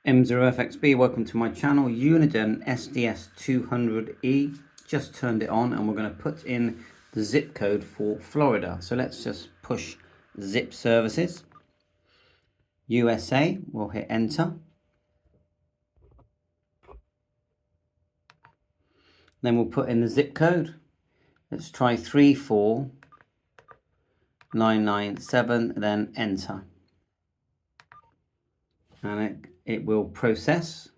M0FXB, welcome to my channel. Uniden SDS200E, just turned it on and we're going to put in the zip code for Florida. So let's just push zip services. USA, we'll hit enter. Then we'll put in the zip code. Let's try 34997, then enter. And it will process.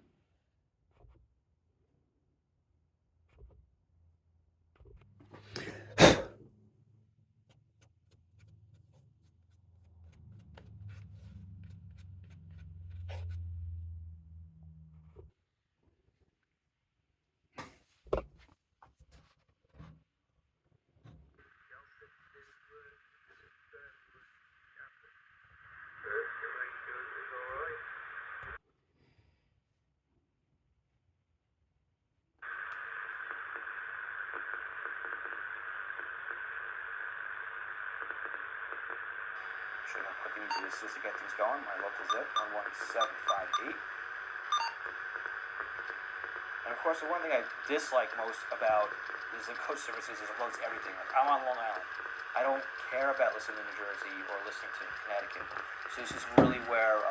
Show how quick and easy this is to get things going. My local zip 11758. And of course, the one thing I dislike most about the zip code services is it loads everything. Like, I'm on Long Island. I don't care about listening to New Jersey or listening to Connecticut. So this is really where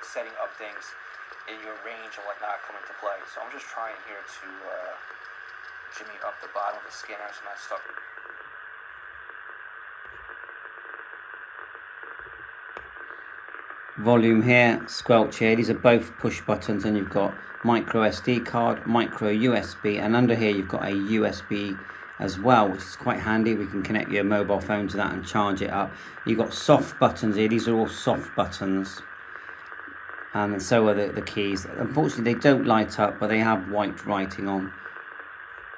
setting up things in your range and whatnot come into play. So I'm just trying here to jimmy up the bottom of the scanner so I'm not stuck. Volume here, squelch here, these are both push buttons, and you've got micro SD card, micro USB, and under here you've got a USB as well, which is quite handy. We can connect your mobile phone to that and charge it up. You've got soft buttons here, these are all soft buttons, and so are the keys. Unfortunately they don't light up, but they have white writing on.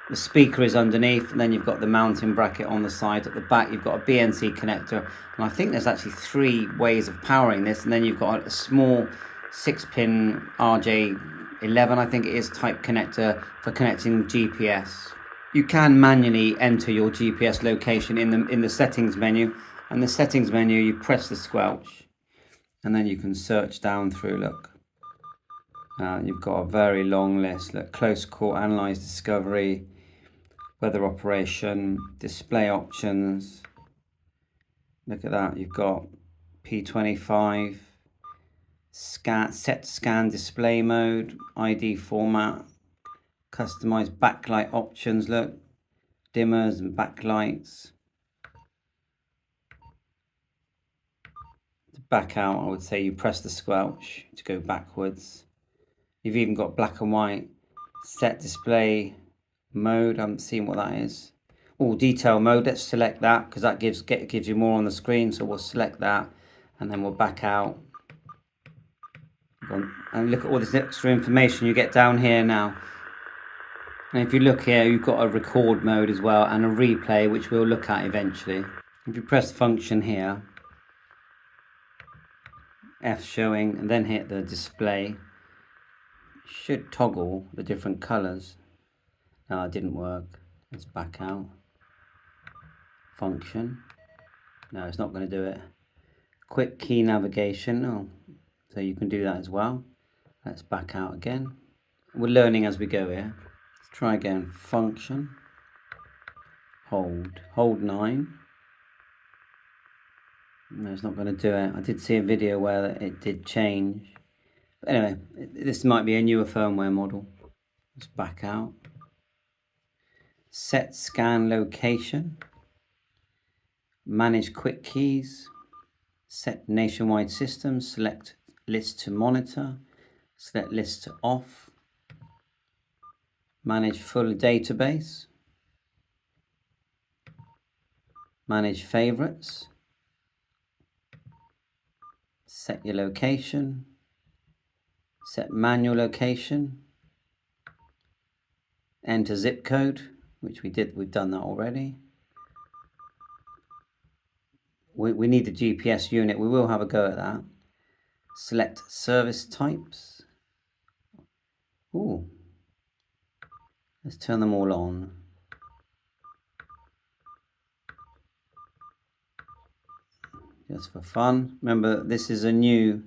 The speaker is underneath, and then you've got the mounting bracket on the side. At the back you've got a BNC connector, and I think there's actually 3 ways of powering this, and then you've got a small 6-pin RJ11, I think it is, type connector for connecting GPS. You can manually enter your GPS location in the settings menu, and the settings menu you press the squelch and then you can search down through. Look, you've got a very long list. Look, close call, analyze, discovery, weather operation, display options. Look at that, you've got P25, scan, set scan display mode, ID format, customize backlight options. Look, dimmers and backlights. To back out, I would say you press the squelch to go backwards. You've even got black and white, set display mode. I haven't seen what that is. Oh, detail mode, let's select that because that gives you more on the screen, so we'll select that and then we'll back out. And look at all this extra information you get down here now. And if you look here, you've got a record mode as well and a replay, which we'll look at eventually. If you press function here, F showing, and then hit the display, it should toggle the different colors. No, it didn't work. Let's back out. Function. No, it's not going to do it. Quick key navigation. Oh, so you can do that as well. Let's back out again. We're learning as we go here. Let's try again. Function. Hold 9. No, it's not going to do it. I did see a video where it did change. But anyway, this might be a newer firmware model. Let's back out. Set scan location. Manage quick keys. Set nationwide system. Select list to monitor. Select list to off. Manage full database. Manage favorites. Set your location. Set manual location. Enter zip code, which we've done that already. We need the GPS unit. We will have a go at that. Select service types. Ooh. Let's turn them all on. Just for fun. Remember, this is a new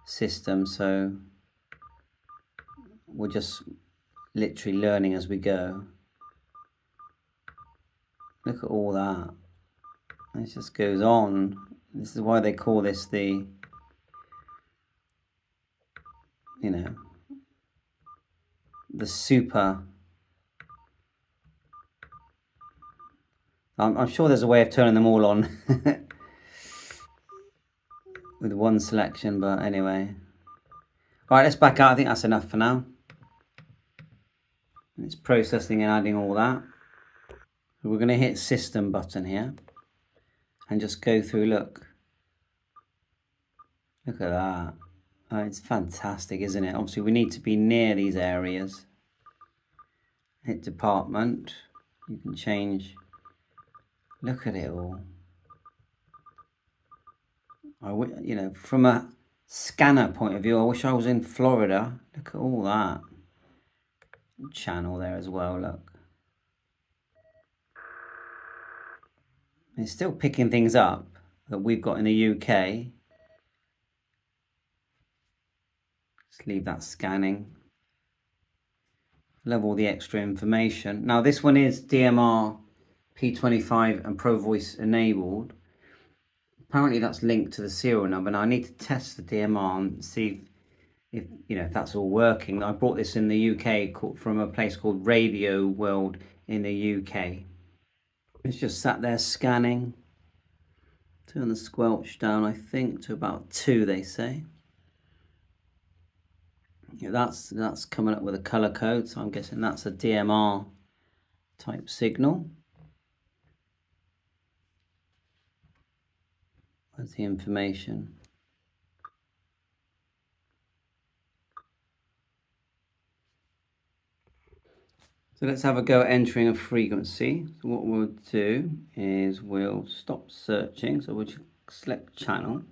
system, so we're just literally learning as we go. Look at all that. It just goes on. This is why they call this the, you know, the super. I'm sure there's a way of turning them all on with one selection, but anyway. Right, let's back out. I think that's enough for now. It's processing and adding all that. So we're going to hit System button here and just go through. Look at that. Oh, it's fantastic, isn't it? Obviously, we need to be near these areas. Hit Department. You can change. Look at it all. You know, from a scanner point of view, I wish I was in Florida. Look at all that. Channel there as well, look. It's still picking things up that we've got in the UK. Let's leave that scanning. Level all the extra information. Now this one is DMR P25 and Pro Voice enabled. Apparently that's linked to the serial number. Now I need to test the DMR and see if you know if that's all working. I bought this in the UK from a place called RADIOWORLD in the UK. It's just sat there scanning. Turn the squelch down, I think, to about 2, they say. Yeah, that's coming up with a color code, so I'm guessing that's a DMR type signal. Where's the information? So let's have a go at entering a frequency. So what we'll do is we'll stop searching. So we'll select channel.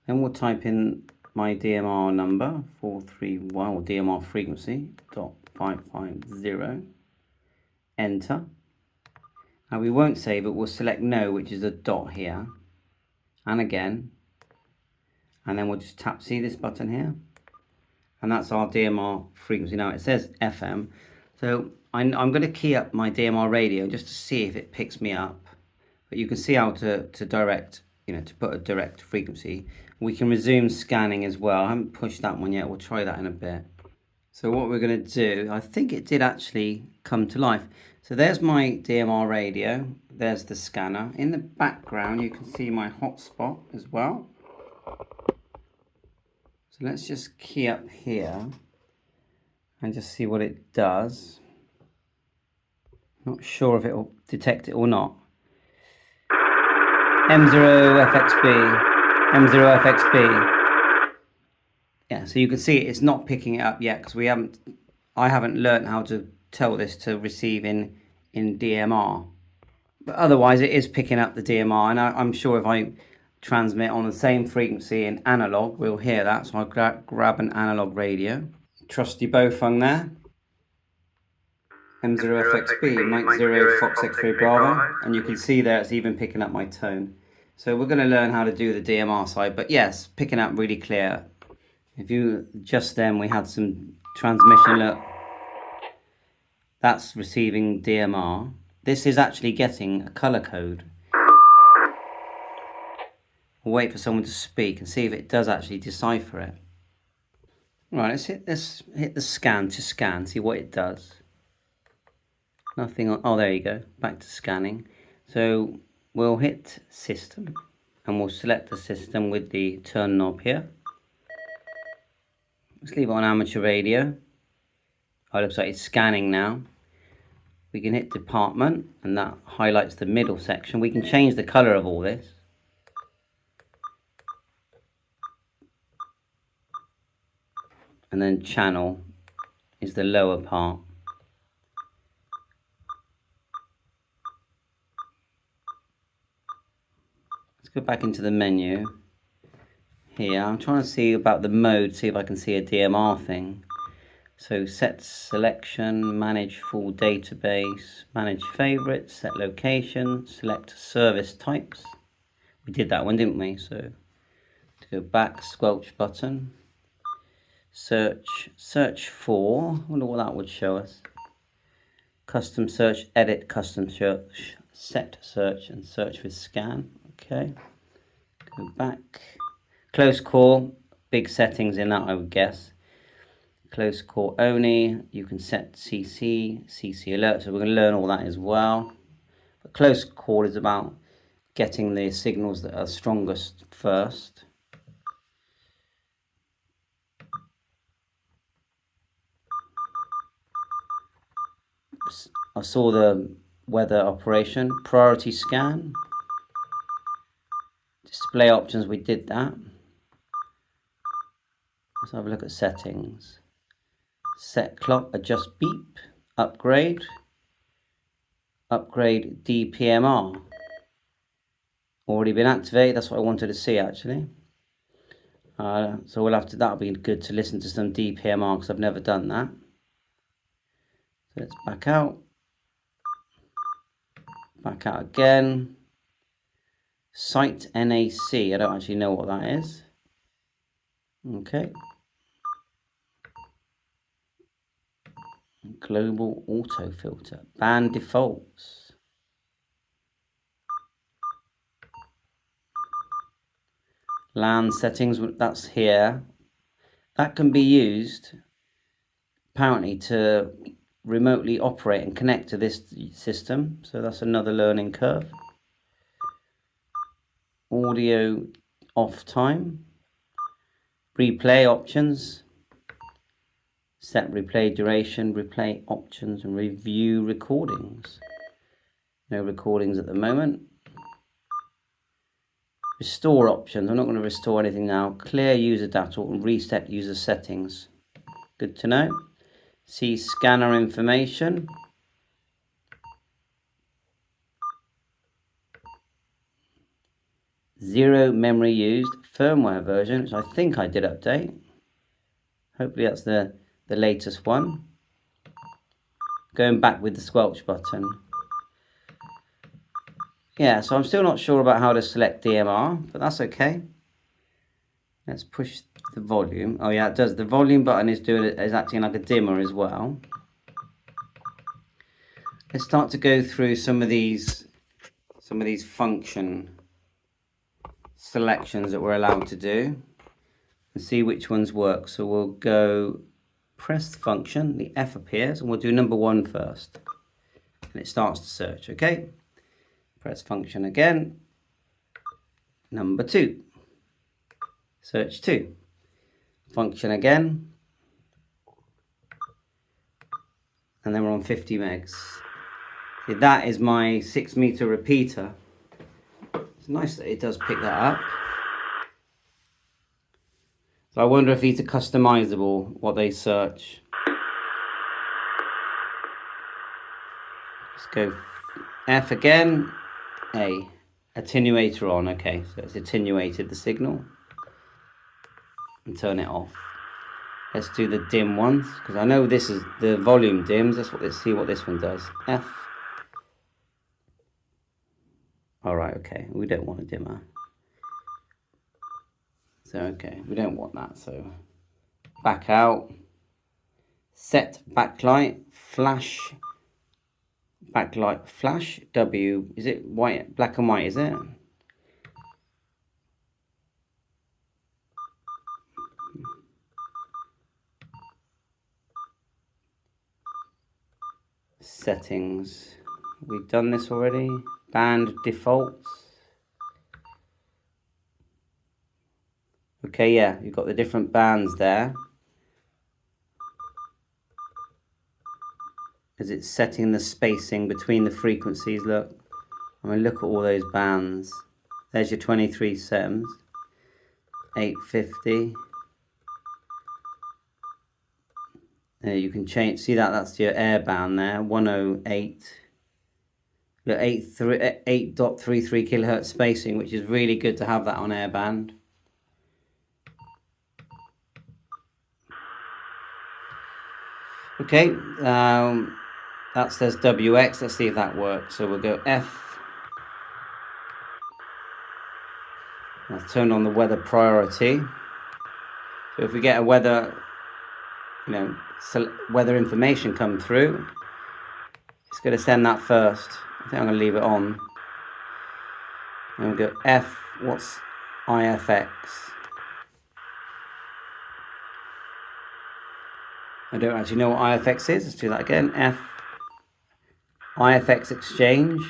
Then we'll type in my DMR number, 431, or DMR frequency, .550. Enter. Now we won't save it, we'll select no, which is a dot here. And again. And then we'll just tap, see this button here? And that's our DMR frequency. Now it says FM. So I'm going to key up my DMR radio just to see if it picks me up. But you can see how to direct, you know, to put a direct frequency. We can resume scanning as well. I haven't pushed that one yet. We'll try that in a bit. So what we're going to do, I think it did actually come to life. So there's my DMR radio. There's the scanner. In the background, you can see my hotspot as well. So let's just key up here and just see what it does. Not sure if it will detect it or not. M0FXB, M0FXB. Yeah, so you can see it's not picking it up yet because I haven't learned how to tell this to receive in DMR. But otherwise it is picking up the DMR, and I'm sure if I transmit on the same frequency in analog, we'll hear that. So I'll grab an analog radio. Trusty Bofung there. M0FXB, Mike 0 Fox X-ray Bravo, and you can see there it's even picking up my tone. So we're going to learn how to do the DMR side, but yes, picking up really clear. If you, just then we had some transmission, look, that's receiving DMR. This is actually getting a color code. We'll wait for someone to speak and see if it does actually decipher it. Right, let's hit the scan to scan, see what it does. Nothing on, oh there you go, back to scanning. So we'll hit system and we'll select the system with the turn knob here. Let's leave it on amateur radio. Oh, it looks like it's scanning now. We can hit department and that highlights the middle section. We can change the color of all this. And then channel is the lower part. Let's go back into the menu. Here, I'm trying to see about the mode, see if I can see a DMR thing. So set selection, manage full database, manage favorites, set location, select service types. We did that one, didn't we? So to go back, squelch button, search for, I wonder what that would show us. Custom search, edit, custom search, set search, and search with scan. Okay, go back. Close call, big settings in that, I would guess. Close call only, you can set CC alert, so we're going to learn all that as well. But close call is about getting the signals that are strongest first. I saw the weather operation, priority scan, display options, we did that. Let's have a look at settings. Set clock, adjust beep, upgrade DPMR. Already been activated, that's what I wanted to see actually. So we'll have to, that'll be good to listen to some DPMR because I've never done that. So let's back out again. Site NAC, I don't actually know what that is. Okay. Global auto filter, band defaults. LAN settings, that's here. That can be used apparently to remotely operate and connect to this system. So that's another learning curve. Audio off time. Replay options. Set replay duration, replay options, and review recordings. No recordings at the moment. Restore options. I'm not going to restore anything now. Clear user data and reset user settings. Good to know. See scanner information. Zero memory used. Firmware version, which I think I did update. Hopefully that's the latest one. Going back with the squelch button. Yeah, so I'm still not sure about how to select DMR, but that's okay. Let's push the volume. Oh yeah, it does. The volume button is acting like a dimmer as well. Let's start to go through some of these function selections that we're allowed to do and see which ones work. So we'll go press the function, the F appears, and we'll do number 1 first. And it starts to search, okay? Press function again. Number 2. Search 2. Function again. And then we're on 50 megs. See, that is my 6-meter repeater. It's nice that it does pick that up. So I wonder if these are customizable, what they search. Let's go F again. A. Attenuator on. Okay, so it's attenuated the signal. And turn it off. Let's do the dim ones, because I know this is the volume dims. Let's see what this one does. F. Alright, okay, we don't want a dimmer. So, okay, we don't want that, so back out. Set backlight, flash, backlight, flash, W. Is it white, black and white, is it? Settings. We've done this already. Band defaults. Okay, yeah, you've got the different bands there. As it's setting the spacing between the frequencies, look. I mean, look at all those bands. There's your 23 sems. 850. You can change, see that, that's your air band there, 108. Look, 8.33 kilohertz spacing, which is really good to have that on air band. Okay, that says WX, let's see if that works. So we'll go F. I'll turn on the weather priority. So if we get a weather weather information come through. It's going to send that first. I think I'm going to leave it on. And we'll go F, what's IFX? I don't actually know what IFX is. Let's do that again. F, IFX exchange.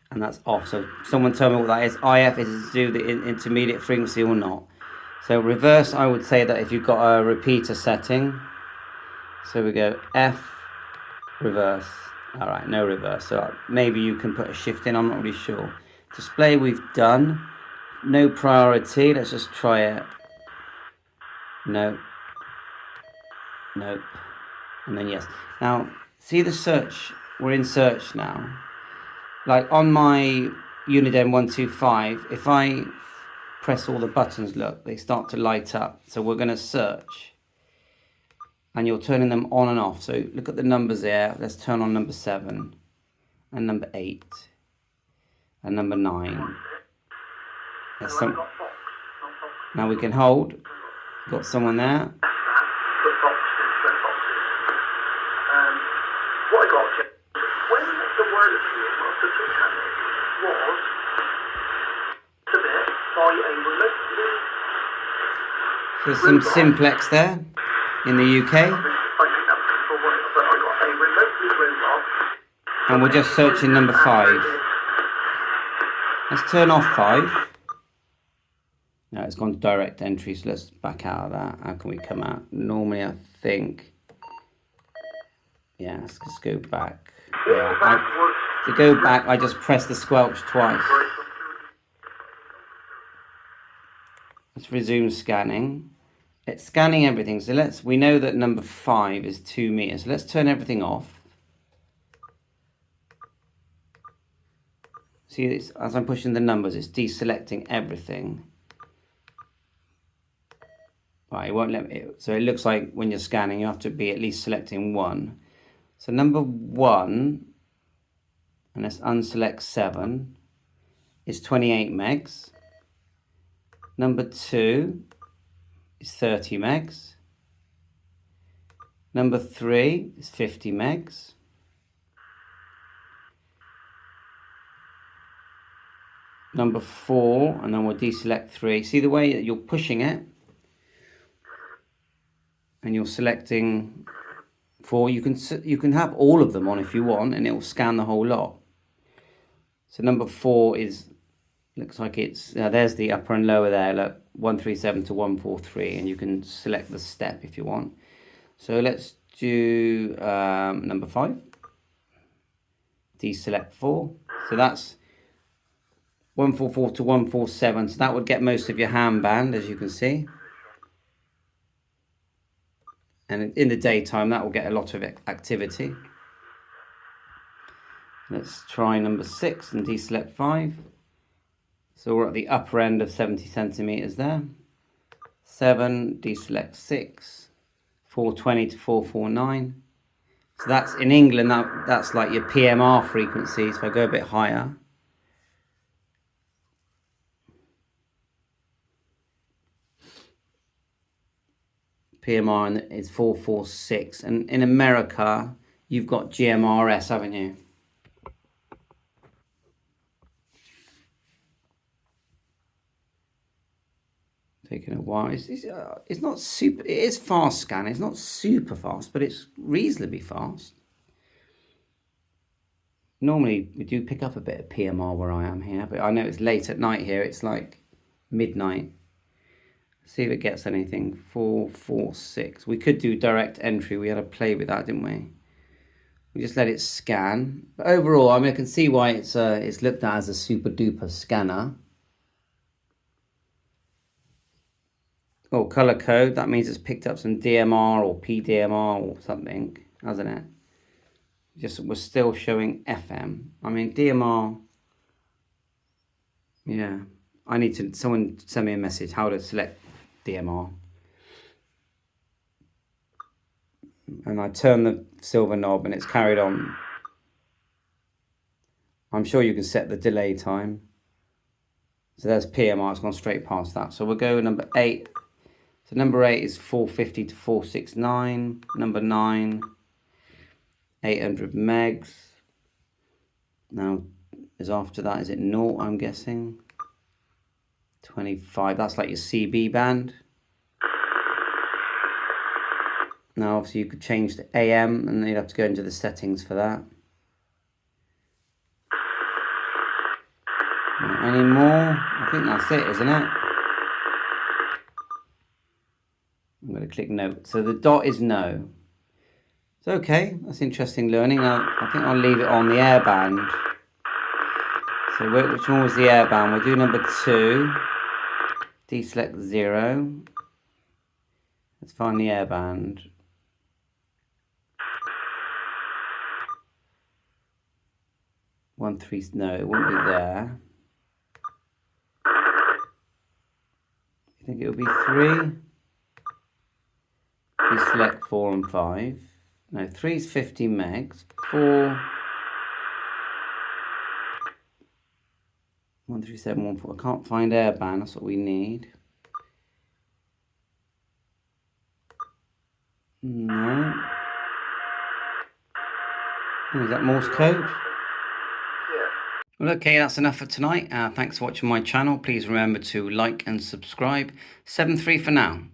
And that's off. So someone tell me what that is. IF is to do the intermediate frequency or not. So reverse, I would say that if you've got a repeater setting. So we go F, reverse. All right, no reverse. So maybe you can put a shift in. I'm not really sure. Display we've done. No priority. Let's just try it. No. Nope. And then yes. Now, see the search. We're in search now. Like on my Uniden 125, if I press all the buttons, look, they start to light up. So we're going to search. And you're turning them on and off. So look at the numbers there. Let's turn on number 7 and number 8 and number 9. Now we can hold. Got someone there. What I got when the wireless view of the channel was submitted by a remotely. So there's some simplex there in the UK. And we're just searching number 5. Let's turn off 5. No, it's gone to direct entry, so let's back out of that. How can we come out? Normally, I think... Yeah, let's just go back. Yeah, to go back, I just press the squelch twice. Let's resume scanning. It's scanning everything. So we know that number 5 is 2 meters. So let's turn everything off. See, as I'm pushing the numbers, it's deselecting everything. Right, it won't let me. So it looks like when you're scanning, you have to be at least selecting 1. So number 1, and let's unselect 7, is 28 megs. Number 2 is 30 megs. Number 3 is 50 megs. Number 4, and then we'll deselect 3. See the way that you're pushing it? And you're selecting 4. You can have all of them on if you want, and it will scan the whole lot. So number 4 looks like it's there's the upper and lower there. Look, 137 to 143, and you can select the step if you want. So let's do number 5. Deselect 4. So that's 144 to 147. So that would get most of your ham band, as you can see. And in the daytime, that will get a lot of activity. Let's try number 6 and deselect 5. So we're at the upper end of 70 centimeters there. 7, deselect 6. 420 to 449. So that's in England, that's like your PMR frequency. So if I go a bit higher. PMR is 446, and in America you've got GMRS, haven't you? Taking a while. It's not super. It is fast scan. It's not super fast, but it's reasonably fast. Normally we do pick up a bit of PMR where I am here, but I know it's late at night here. It's like midnight. See if it gets anything. 446. We could do direct entry. We had to play with that, didn't we? We just let it scan. But overall, I mean, I can see why it's looked at as a super duper scanner. Oh, color code. That means it's picked up some DMR or PDMR or something, hasn't it? Just we're still showing FM. I mean, DMR. Yeah, I need to. Someone send me a message how to select DMR. And I turn the silver knob and it's carried on. I'm sure you can set the delay time. So there's PMR, it's gone straight past that. So we'll go number 8, So number 8 is 450 to 469. Number 9, 800 megs. Now, is after that, is it 0, I'm guessing? 25, that's like your CB band. Now, obviously, you could change to AM, and you'd have to go into the settings for that. Any more? I think that's it, isn't it? I'm going to click no. So the dot is no. It's okay. That's interesting learning. Now, I think I'll leave it on the airband. So which one was the airband? We'll do number 2. Deselect 0. Let's find the airband. One, 3, no, it won't be there. I think it'll be 3. Deselect 4 and 5. No, 3 is 50 megs. 4. 13714. I can't find airband. That's what we need. No. Oh, is that Morse code? Well, okay, that's enough for tonight. Thanks for watching my channel. Please remember to like and subscribe. 7-3 for now.